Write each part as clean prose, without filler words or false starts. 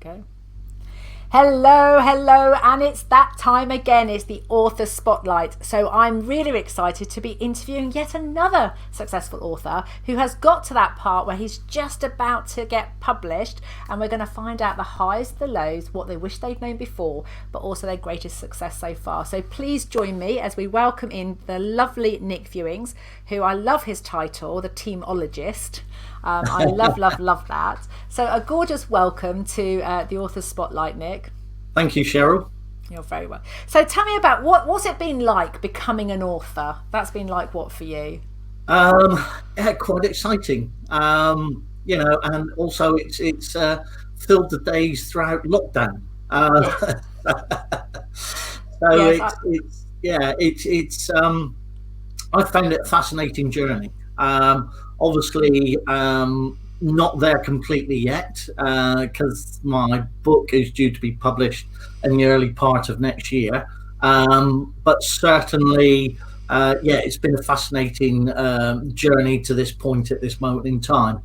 go. Hello, and it's that time again. It's the author spotlight. So I'm really excited to be interviewing yet another successful author who has got to that part where he's just about to get published, and we're going to find out the highs, the lows, what they wish they'd known before, but also their greatest success so far. So please join me as we welcome in the lovely Nick Fewings, who I love his title, the Teamologist. I love that. So a gorgeous welcome to the Author's Spotlight, Nick. Thank you, Cheryl. You're very well. So tell me about what's it been like becoming an author? That's been like what for you? Yeah, quite exciting. And also it's filled the days throughout lockdown. I found it a fascinating journey. Obviously, not there completely yet, because my book is due to be published in the early part of next year. But certainly, it's been a fascinating journey to this point at this moment in time.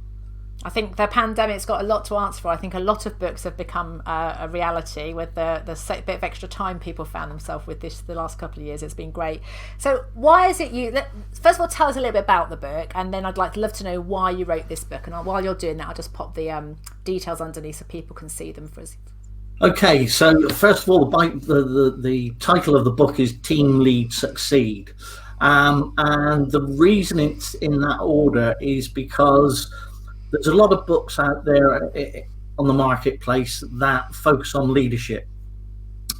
I think the pandemic's got a lot to answer for. I think a lot of books have become a reality with the bit of extra time people found themselves with this the last couple of years. It's been great. So why is it first of all, tell us a little bit about the book, and then I'd love to know why you wrote this book. And while you're doing that, I'll just pop the details underneath so people can see them for us. Okay, so first of all, the title of the book is Team Lead Succeed. And the reason it's in that order is because there's a lot of books out there on the marketplace that focus on leadership.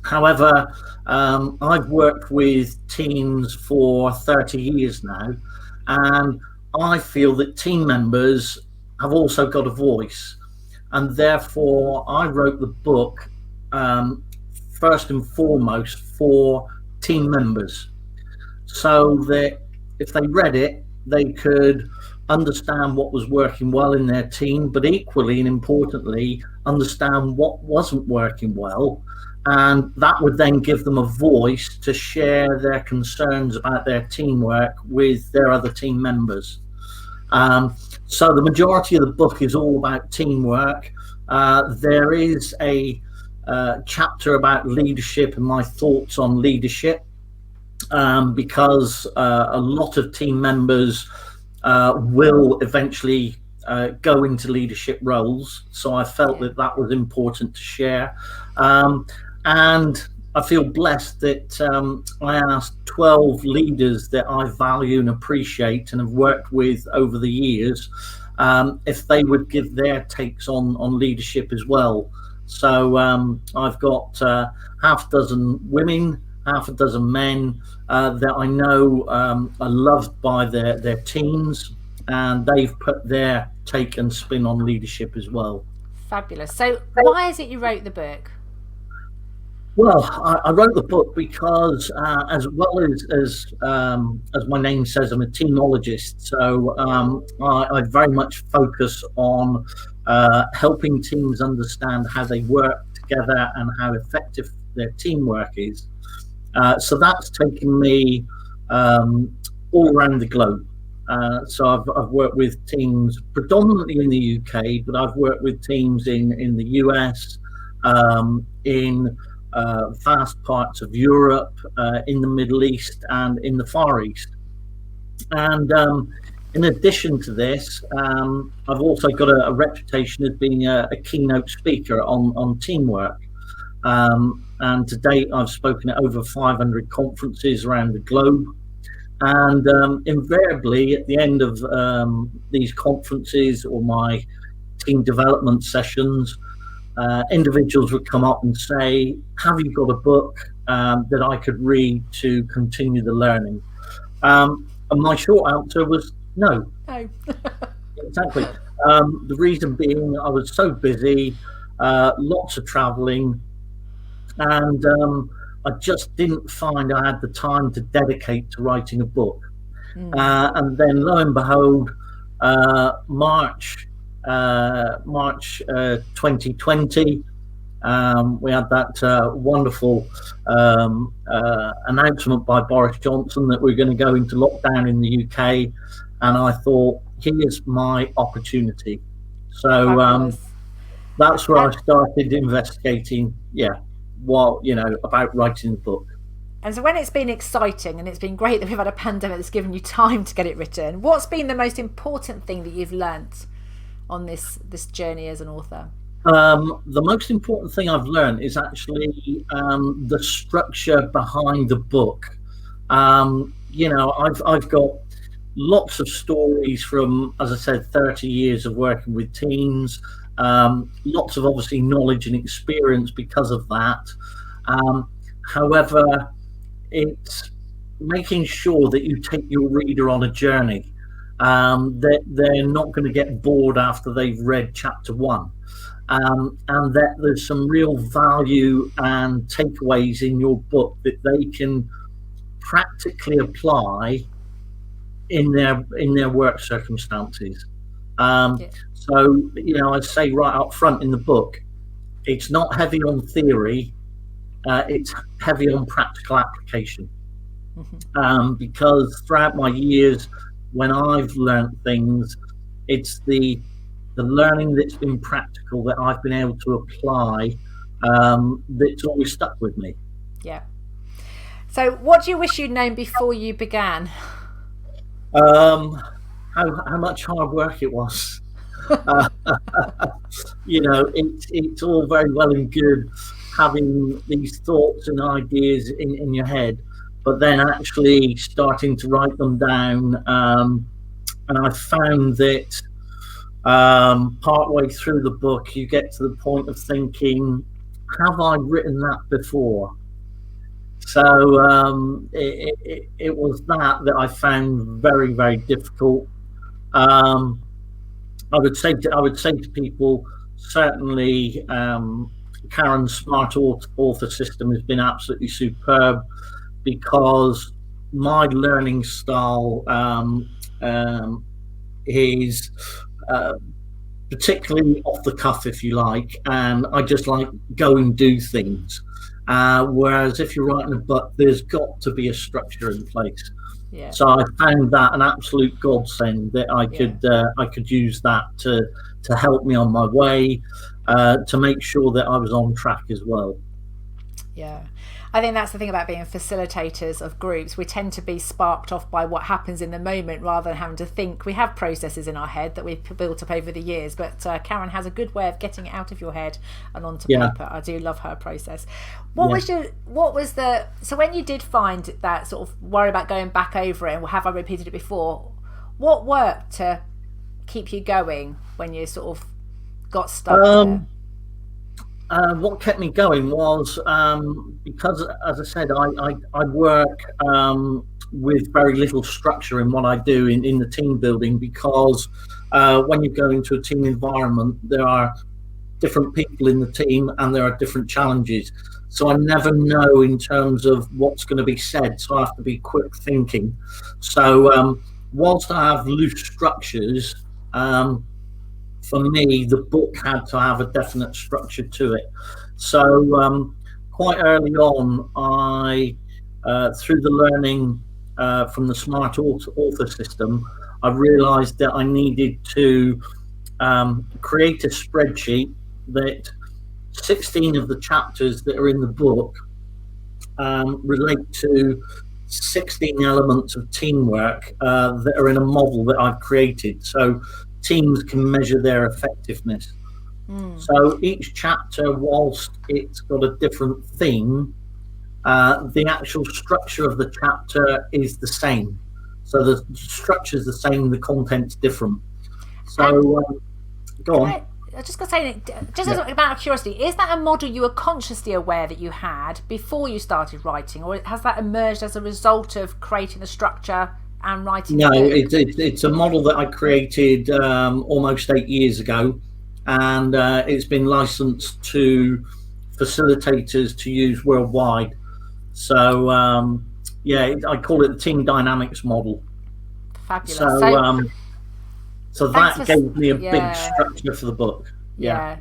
However, I've worked with teams for 30 years now, and I feel that team members have also got a voice. And therefore, I wrote the book first and foremost for team members, so that if they read it, they could understand what was working well in their team, but equally and importantly, understand what wasn't working well. And that would then give them a voice to share their concerns about their teamwork with their other team members. So the majority of the book is all about teamwork. There is a chapter about leadership and my thoughts on leadership, because a lot of team members will eventually go into leadership roles. So I felt that was important to share. And I feel blessed that I asked 12 leaders that I value and appreciate and have worked with over the years if they would give their takes on leadership as well. So I've got half a dozen women, half a dozen men that I know are loved by their teams, and they've put their take and spin on leadership as well. Fabulous. So why is it you wrote the book? Well, I wrote the book because as well as my name says, I'm a teamologist. So I very much focus on helping teams understand how they work together and how effective their teamwork is. So that's taken me all around the globe. So I've worked with teams predominantly in the UK, but I've worked with teams in the US, in vast parts of Europe, in the Middle East, and in the Far East. And in addition to this, I've also got a reputation as being a keynote speaker on teamwork. And to date, I've spoken at over 500 conferences around the globe. And invariably, at the end of these conferences or my team development sessions, individuals would come up and say, have you got a book that I could read to continue the learning? And my short answer was no. No. Exactly. The reason being, I was so busy, lots of traveling, and I just didn't find I had the time to dedicate to writing a book. And then lo and behold, March 2020, we had that wonderful announcement by Boris Johnson that we're going to go into lockdown in the UK, and I thought, here's my opportunity. So that's where I And, started investigating. Yeah, about writing the book. and so when it's been exciting and it's been great that we've had a pandemic that's given you time to get it written, what's been the most important thing that you've learnt on this journey as an author? The most important thing I've learned is actually the structure behind the book. I've got lots of stories from, as I said, 30 years of working with teams. Lots of obviously knowledge and experience because of that. However, it's making sure that you take your reader on a journey, that they're not going to get bored after they've read chapter one, and that there's some real value and takeaways in your book that they can practically apply in their work circumstances. Yeah. So, I say right up front in the book, it's not heavy on theory, it's heavy on practical application. Because throughout my years, when I've learned things, it's the learning that's been practical that I've been able to apply, that's always stuck with me. Yeah. So what do you wish you'd known before you began? How much hard work it was. It's all very well and good having these thoughts and ideas in your head, but then actually starting to write them down. And I found that partway through the book, you get to the point of thinking, have I written that before? So it was that I found very, very difficult. I would say to people, certainly Karen's smart author system has been absolutely superb, because my learning style is particularly off the cuff, if you like, and I just like go and do things. Whereas if you're writing a book, there's got to be a structure in place. Yeah. So I found that an absolute godsend, that I could use that to help me on my way, to make sure that I was on track as well. Yeah. I think that's the thing about being facilitators of groups. We tend to be sparked off by what happens in the moment rather than having to think. We have processes in our head that we've built up over the years, but Karen has a good way of getting it out of your head and onto paper. I do love her process. So when you did find that sort of worry about going back over it and have I repeated it before, what worked to keep you going when you sort of got stuck there? What kept me going was because, as I said, I work with very little structure in what I do in the team building, because when you go into a team environment, there are different people in the team and there are different challenges. So I never know in terms of what's going to be said. So I have to be quick thinking. So whilst I have loose structures, for me, the book had to have a definite structure to it. So quite early on, I, through the learning from the smart author system, I realized that I needed to create a spreadsheet that 16 of the chapters that are in the book relate to 16 elements of teamwork that are in a model that I've created. So teams can measure their effectiveness. So each chapter, whilst it's got a different theme, the actual structure of the chapter is the same. So the structure is the same, the content's different. So go on. I just got to say, just as a matter of curiosity, is that a model you were consciously aware that you had before you started writing, or has that emerged as a result of creating the structure and writing? No, it's a model that I created almost 8 years ago, and it's been licensed to facilitators to use worldwide. So I call it the team dynamics model. Fabulous. So that gave me a big structure for the book. Yeah.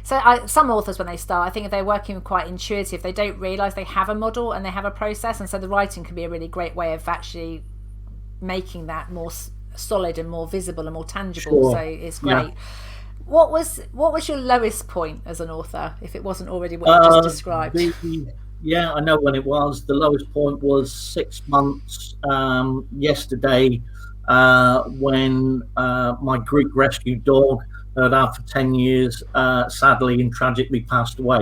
So some authors, when they start, I think if they're working quite intuitive, they don't realise they have a model and they have a process, and so the writing can be a really great way of actually making that more solid and more visible and more tangible. Sure. So it's great. what was your lowest point as an author, if it wasn't already what you just described? Yeah, I know when it was. The lowest point was 6 months yesterday, when my Greek rescue dog that I'd had for 10 years sadly and tragically passed away.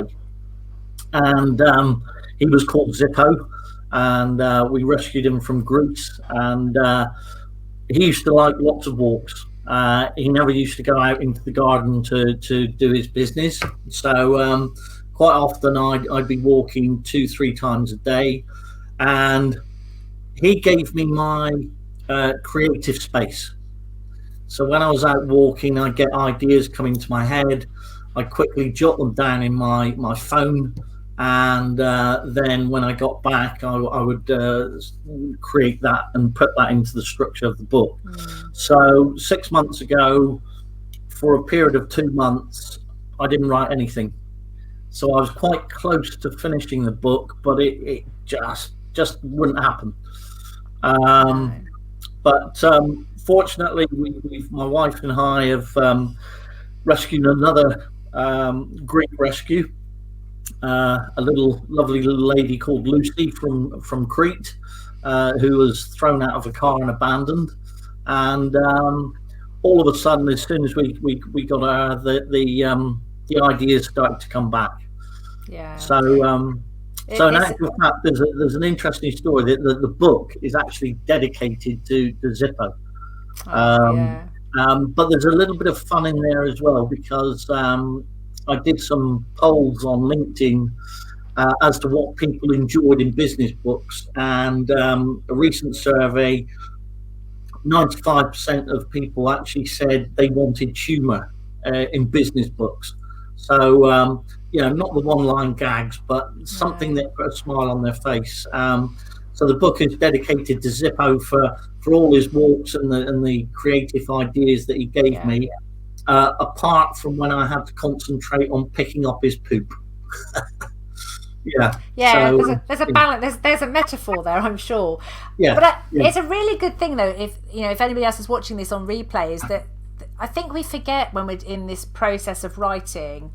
And he was called Zippo, and we rescued him from Greece. And he used to like lots of walks. He never used to go out into the garden to do his business. So quite often I'd be walking 2-3 times a day, and he gave me my creative space. So when I was out walking, I'd get ideas coming to my head. I'd quickly jot them down in my phone, and then when I got back, I would create that and put that into the structure of the book. So 6 months ago, for a period of 2 months, I didn't write anything. So I was quite close to finishing the book, but it just wouldn't happen. But fortunately, my wife and I have rescued another Greek rescue, a lovely little lady called Lucy from Crete, who was thrown out of a car and abandoned. And all of a sudden, as soon as we got her, the ideas started to come back. Yeah. So in actual fact, there's an interesting story. The book is actually dedicated to Zippo. But there's a little bit of fun in there as well, because I did some polls on LinkedIn as to what people enjoyed in business books, and a recent survey, 95% of people actually said they wanted humor in business books. So not the one-line gags, but something that put a smile on their face. So the book is dedicated to Zippo for all his walks and the creative ideas that he gave me, apart from when I had to concentrate on picking up his poop. So, there's a balance. There's a metaphor there, I'm sure. It's a really good thing, though. If anybody else is watching this on replay, is that I think we forget when we're in this process of writing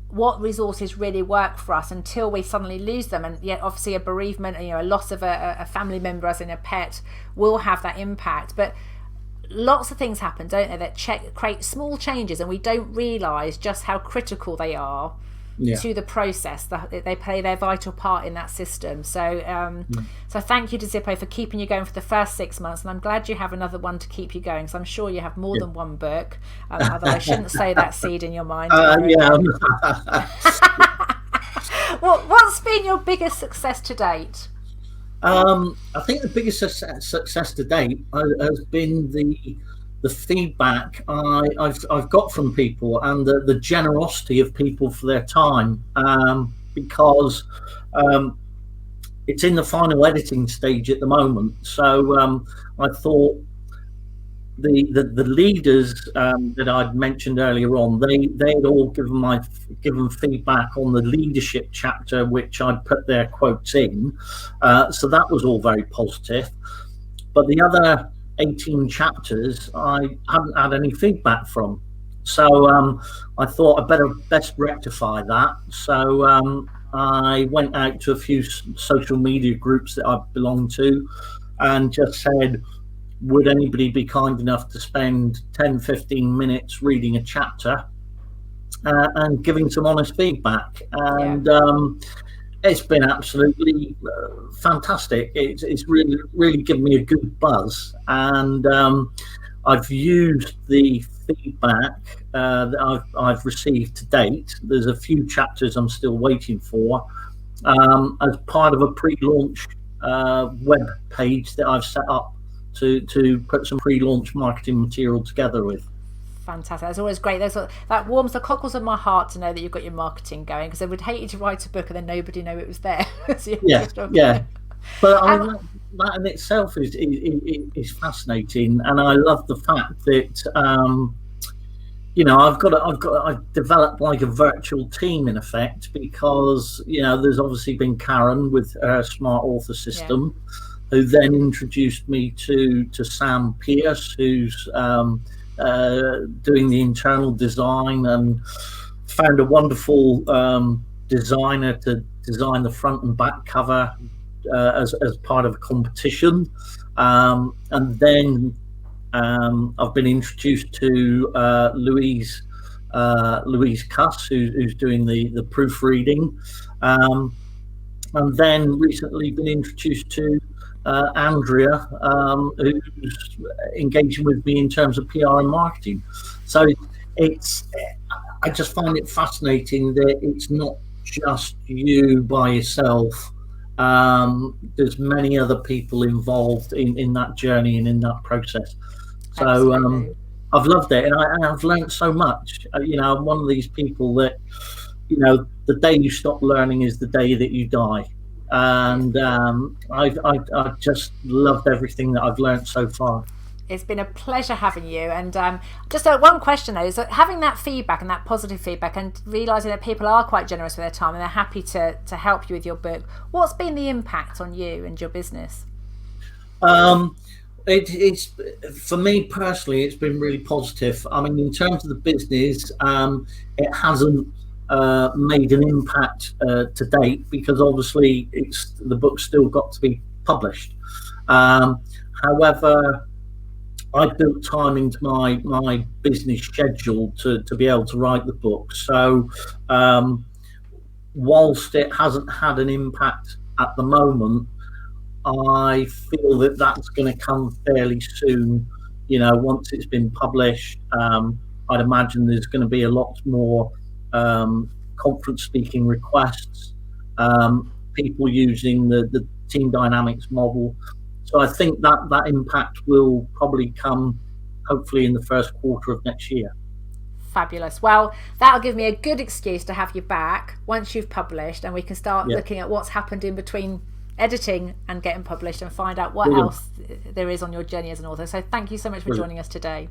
what resources really work for us until we suddenly lose them. And yet, obviously, a bereavement, a loss of a family member, as in a pet, will have that impact. But lots of things happen, don't they, that create small changes, and we don't realise just how critical they are to the process. They play their vital part in that system. So so thank you to Zippo for keeping you going for the first 6 months, and I'm glad you have another one to keep you going, so I'm sure you have more than one book, although I shouldn't sow that seed in your mind. What's been your biggest success to date? I think the biggest success to date has been the feedback I've got from people, and the generosity of people for their time, because it's in the final editing stage at the moment. So I thought the leaders that I'd mentioned earlier on, they'd all given feedback on the leadership chapter, which I'd put their quotes in. So that was all very positive. But the other 18 chapters I haven't had any feedback from, so I thought I'd best rectify that. So I went out to a few social media groups that I belong to and just said, would anybody be kind enough to spend 10-15 minutes reading a chapter and giving some honest feedback? And it's been absolutely fantastic. It's really given me a good buzz, and I've used the feedback that I've received to date. There's a few chapters I'm still waiting for, as part of a pre-launch web page that I've set up to put some pre-launch marketing material together with. Fantastic. That's always great. That warms the cockles of my heart to know that you've got your marketing going, because I would hate you to write a book and then nobody know it was there. But that in itself is fascinating, and I love the fact that I've developed like a virtual team in effect, because there's obviously been Karen with her Smart Author system, who then introduced me to Sam Pierce, who's doing the internal design, and found a wonderful designer to design the front and back cover as part of a competition. And then I've been introduced to Louise Cuss, who's doing the proofreading. And then recently been introduced to Andrea, who's engaging with me in terms of PR and marketing. So I just find it fascinating that it's not just you by yourself. There's many other people involved in that journey and in that process. So I've loved it, and I've learned so much. I'm one of these people that, the day you stop learning is the day that you die. And I've just loved everything that I've learned so far. It's been a pleasure having you. And just one question though, is that having that feedback and that positive feedback, and realising that people are quite generous with their time and they're happy to help you with your book, what's been the impact on you and your business? It's for me personally, it's been really positive. I mean, in terms of the business, it hasn't made an impact to date, because obviously the book's still got to be published. However, I built time into my business schedule to be able to write the book. So whilst it hasn't had an impact at the moment, I feel that that's going to come fairly soon. Once it's been published, I'd imagine there's going to be a lot more conference speaking requests, people using the team dynamics model. So I think that impact will probably come hopefully in the first quarter of next year. Fabulous. Well, that'll give me a good excuse to have you back once you've published, and we can start looking at what's happened in between editing and getting published, and find out what else there is on your journey as an author. So thank you so much for joining us today.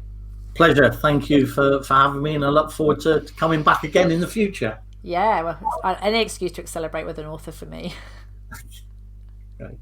Pleasure. Thank you for having me, and I look forward to coming back again in the future. Yeah, well, any excuse to celebrate with an author for me. Right.